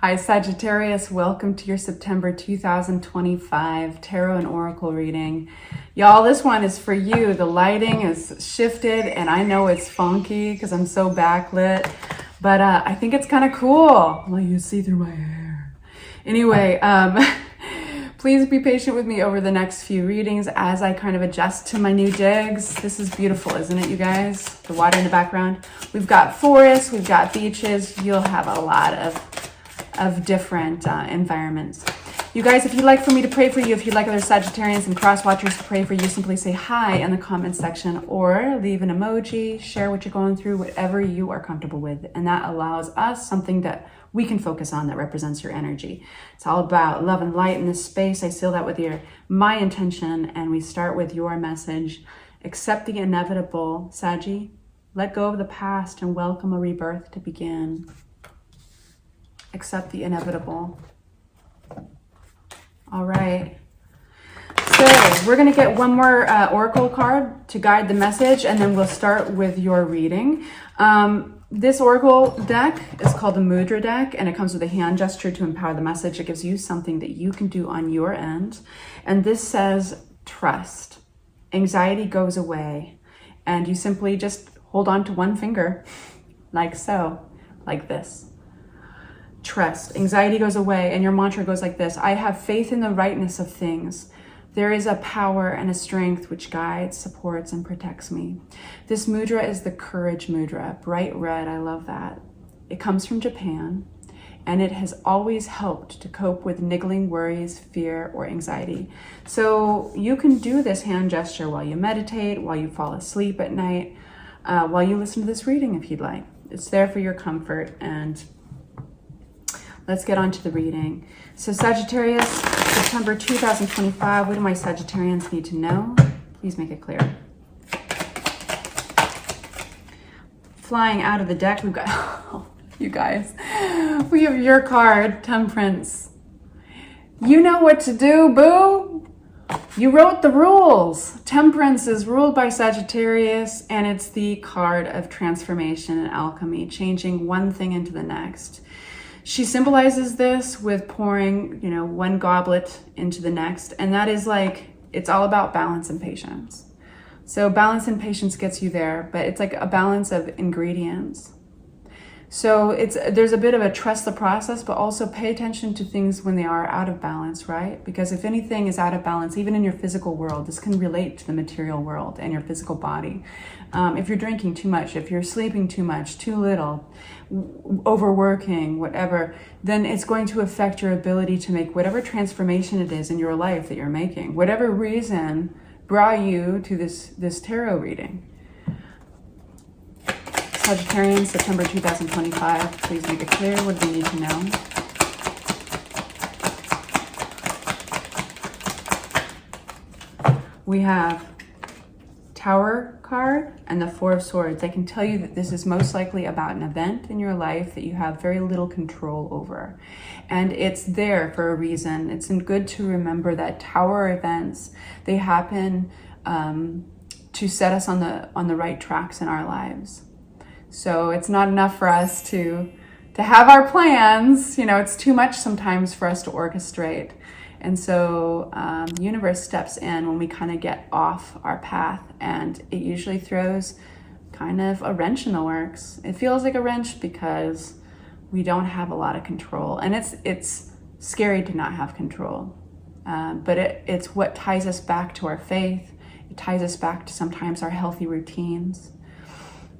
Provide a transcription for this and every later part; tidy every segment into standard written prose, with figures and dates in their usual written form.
Hi Sagittarius, welcome to your September 2025 Tarot and Oracle reading. Y'all, this one is for you. The lighting is shifted and I know it's funky because I'm so backlit, but I think it's kind of cool. I'll let you see through my hair. Anyway, please be patient with me over the next few readings as I kind of adjust to my new digs. This is beautiful, isn't it, you guys? The water in the background. We've got forests, we've got beaches. You'll have a lot of different environments. You guys, if you'd like for me to pray for you, if you'd like other Sagittarians and cross watchers to pray for you, simply say hi in the comment section or leave an emoji, share what you're going through, whatever you are comfortable with. And that allows us something that we can focus on that represents your energy. It's all about love and light in this space. I seal that with my intention, and we start with your message. Accept the inevitable, Saggy. Let go of the past and welcome a rebirth to begin. Accept the inevitable. All right. So we're going to get one more oracle card to guide the message, and then we'll start with your reading. This oracle deck is called the mudra deck, and it comes with a hand gesture to empower the message. It gives you something that you can do on your end. And this says trust. Anxiety goes away, and you simply just hold on to one finger like so, like this. Trust. Anxiety goes away, and your mantra goes like this: I have faith in the rightness of things. There is a power and a strength which guides, supports, and protects me. This mudra is the courage mudra, bright red. I love that. It comes from Japan, and it has always helped to cope with niggling worries, fear, or anxiety. So you can do this hand gesture while you meditate, while you fall asleep at night, while you listen to this reading if you'd like. It's there for your comfort, and let's get on to the reading. So Sagittarius, September 2025, what do my Sagittarians need to know? Please make it clear. Flying out of the deck, we've got, oh, you guys, we have your card, Temperance. You know what to do, boo. You wrote the rules. Temperance is ruled by Sagittarius, and it's the card of transformation and alchemy, changing one thing into the next. She symbolizes this with pouring, one goblet into the next. And that is like, it's all about balance and patience. So balance and patience gets you there, but it's like a balance of ingredients. So there's a bit of a trust the process, but also pay attention to things when they are out of balance, right? Because if anything is out of balance, even in your physical world, this can relate to the material world and your physical body. If you're drinking too much, if you're sleeping too much, too little, overworking, whatever, then it's going to affect your ability to make whatever transformation it is in your life that you're making. Whatever reason brought you to this tarot reading. Sagittarians, September 2025, please make it clear. What do we need to know? We have Tower card and the Four of Swords. I can tell you that this is most likely about an event in your life that you have very little control over. And it's there for a reason. It's good to remember that Tower events, they happen to set us on the right tracks in our lives. So it's not enough for us to have our plans. It's too much sometimes for us to orchestrate. And so the universe steps in when we kind of get off our path, and it usually throws kind of a wrench in the works. It feels like a wrench because we don't have a lot of control, and it's scary to not have control. But it's what ties us back to our faith. It ties us back to sometimes our healthy routines.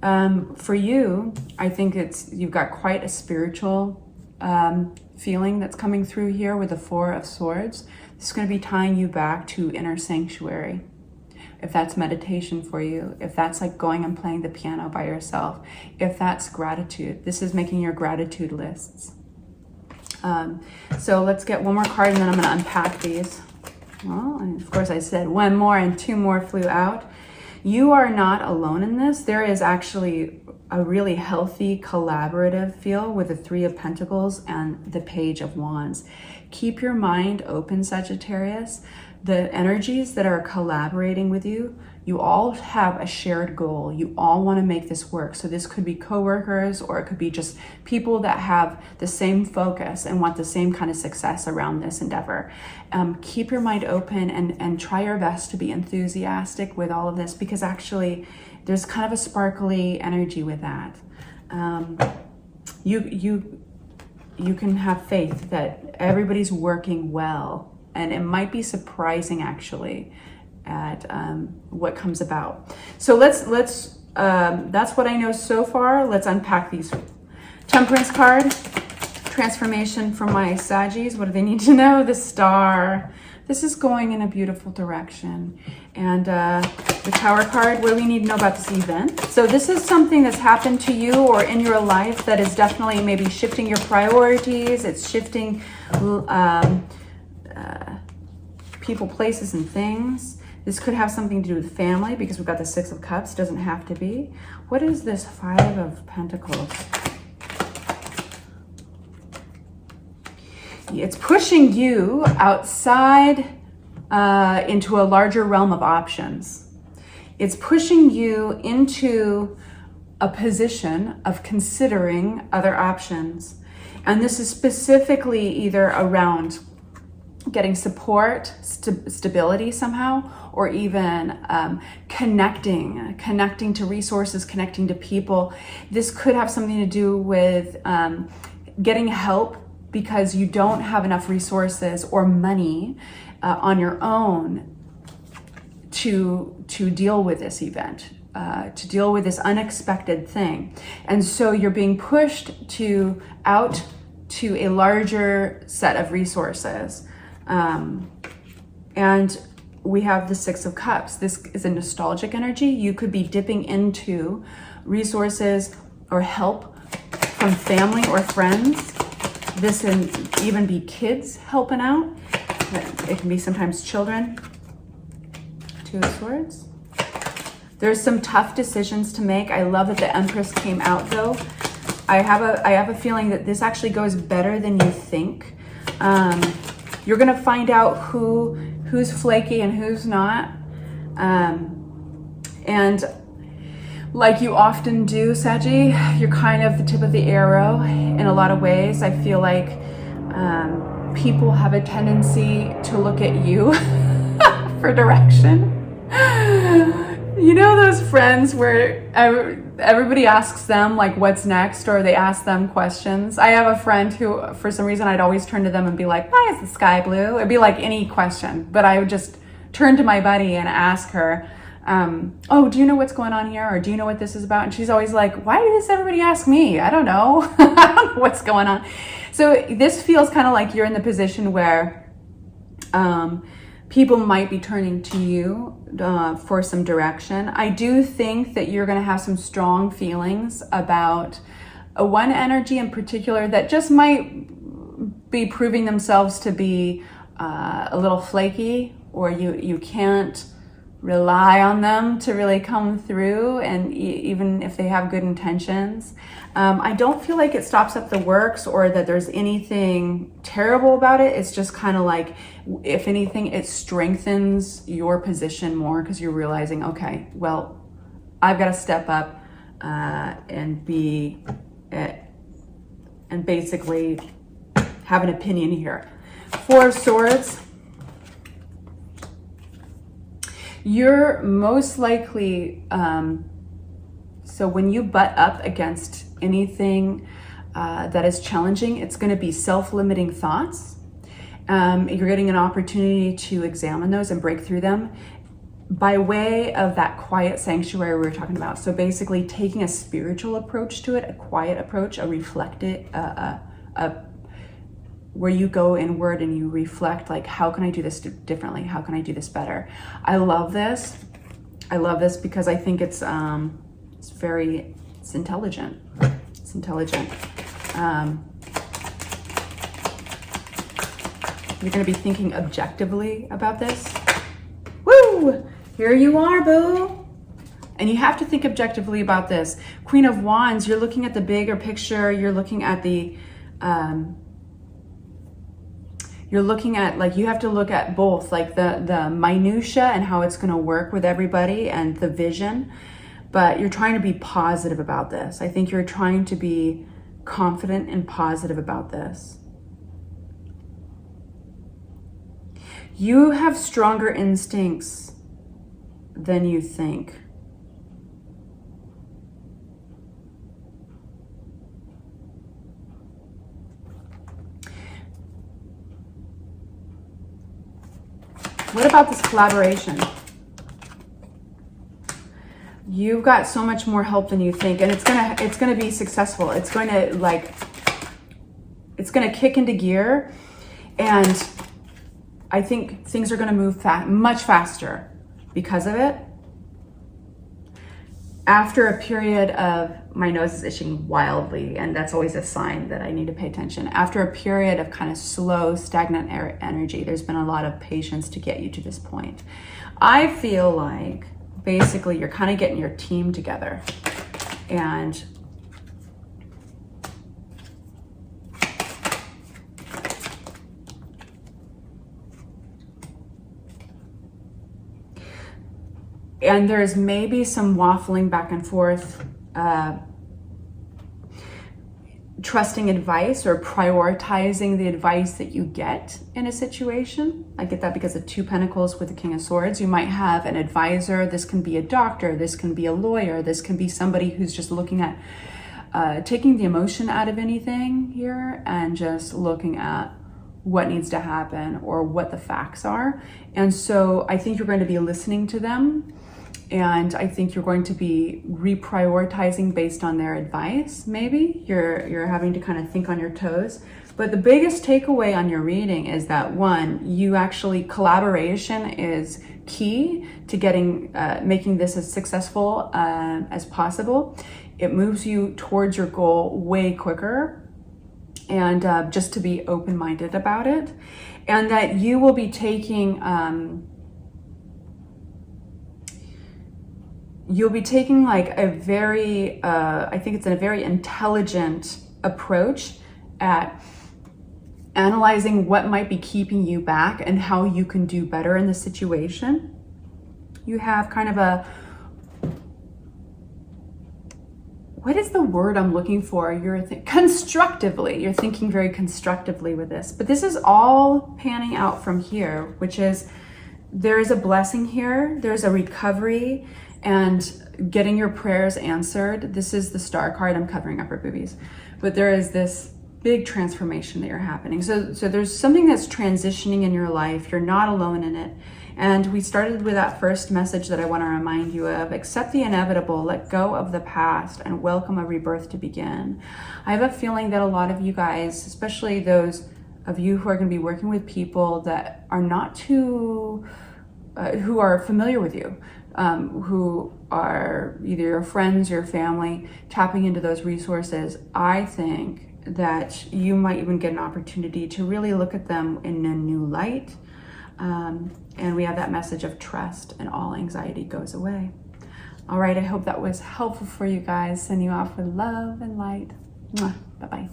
For you, I think you've got quite a spiritual feeling that's coming through here with the Four of Swords. This is going to be tying you back to inner sanctuary. If that's meditation for you, if that's like going and playing the piano by yourself, if that's gratitude, this is making your gratitude lists. So let's get one more card, and then I'm going to unpack these. Well, and of course I said one more and two more flew out. You are not alone in this. There is actually a really healthy collaborative feel with the Three of Pentacles and the Page of Wands. Keep your mind open, Sagittarius. The energies that are collaborating with you You all have a shared goal. You all want to make this work. So this could be coworkers, or it could be just people that have the same focus and want the same kind of success around this endeavor. Keep your mind open and try your best to be enthusiastic with all of this, because actually there's kind of a sparkly energy with that. You can have faith that everybody's working well, and it might be surprising actually at what comes about. So let's that's what I know so far. Let's unpack these. Temperance card, transformation from my Saggies. What do they need to know? The Star. This is going in a beautiful direction. And the Tower card, what do we need to know about this event? So this is something that's happened to you or in your life that is definitely maybe shifting your priorities. It's shifting people, places, and things. This could have something to do with family, because we've got the Six of Cups. Doesn't have to be. What is this Five of Pentacles? It's pushing you outside into a larger realm of options. It's pushing you into a position of considering other options. And this is specifically either around getting support, stability somehow, or even connecting to resources, connecting to people. This could have something to do with getting help because you don't have enough resources or money on your own to deal with this event, to deal with this unexpected thing. And so you're being pushed out to a larger set of resources. And we have the Six of Cups. This is a nostalgic energy. You could be dipping into resources or help from family or friends. This can even be kids helping out. It can be sometimes children. Two of Swords. There's some tough decisions to make. I love that the Empress came out though. I have a feeling that this actually goes better than you think. You're gonna find out who's flaky and who's not. And like you often do, Saggy, you're kind of the tip of the arrow in a lot of ways. I feel like people have a tendency to look at you for direction. You know those friends where everybody asks them like what's next, or they ask them questions? I have a friend who, for some reason, I'd always turn to them and be like, why is the sky blue? It'd be like any question, but I would just turn to my buddy and ask her, oh, do you know what's going on here? Or do you know what this is about? And she's always like, why does everybody ask me? I don't know. I don't know what's going on. So this feels kind of like you're in the position where people might be turning to you for some direction. I do think that you're going to have some strong feelings about one energy in particular that just might be proving themselves to be a little flaky, or you can't rely on them to really come through, and even if they have good intentions. I don't feel like it stops up the works or that there's anything terrible about it. It's just kind of like, if anything, it strengthens your position more, because you're realizing, okay, well, I've got to step up and basically have an opinion here. Four of Swords. You're most likely, so when you butt up against anything that is challenging, it's going to be self-limiting thoughts. You're getting an opportunity to examine those and break through them by way of that quiet sanctuary we were talking about. So basically taking a spiritual approach to it, a quiet approach, a reflective, where you go inward and you reflect, like, how can I do this differently? How can I do this better? I love this. I love this because I think it's intelligent. It's intelligent. You're going to be thinking objectively about this. Woo! Here you are, boo. And you have to think objectively about this. Queen of Wands, you're looking at the bigger picture. You're looking at the you're looking at, like, you have to look at both, like the minutia and how it's going to work with everybody and the vision. But you're trying to be positive about this. I think you're trying to be confident and positive about this. You have stronger instincts than you think. What about this collaboration? You've got so much more help than you think, and it's gonna be successful. It's going to kick into gear, and I think things are going to move much faster because of it. After a period of, my nose is itching wildly, and that's always a sign that I need to pay attention. After a period of kind of slow, stagnant energy, there's been a lot of patience to get you to this point. I feel like basically you're kind of getting your team together, and there's maybe some waffling back and forth, trusting advice or prioritizing the advice that you get in a situation. I get that because of 2 Pentacles with the King of Swords. You might have an advisor. This can be a doctor. This can be a lawyer. This can be somebody who's just looking at taking the emotion out of anything here and just looking at what needs to happen or what the facts are. And so I think you're going to be listening to them. And I think you're going to be reprioritizing based on their advice. Maybe you're having to kind of think on your toes. But the biggest takeaway on your reading is that, one, collaboration is key to making this as successful as possible. It moves you towards your goal way quicker. And just to be open-minded about it. And that you will be taking... you'll be taking like a very, I think it's a very intelligent approach at analyzing what might be keeping you back and how you can do better in the situation. You have kind of what is the word I'm looking for? Constructively. You're thinking very constructively with this. But this is all panning out from here, which is there is a blessing here. There's a recovery and getting your prayers answered. This is the Star card. I'm covering up her boobies. But there is this big transformation that you're happening. So there's something that's transitioning in your life. You're not alone in it. And we started with that first message that I want to remind you of. Accept the inevitable, let go of the past, and welcome a rebirth to begin. I have a feeling that a lot of you guys, especially those of you who are going to be working with people that are not too, who are familiar with you, who are either your friends, your family, tapping into those resources, I think that you might even get an opportunity to really look at them in a new light. And we have that message of trust, and all anxiety goes away. All right, I hope that was helpful for you guys. Sending you off with love and light. Bye-bye.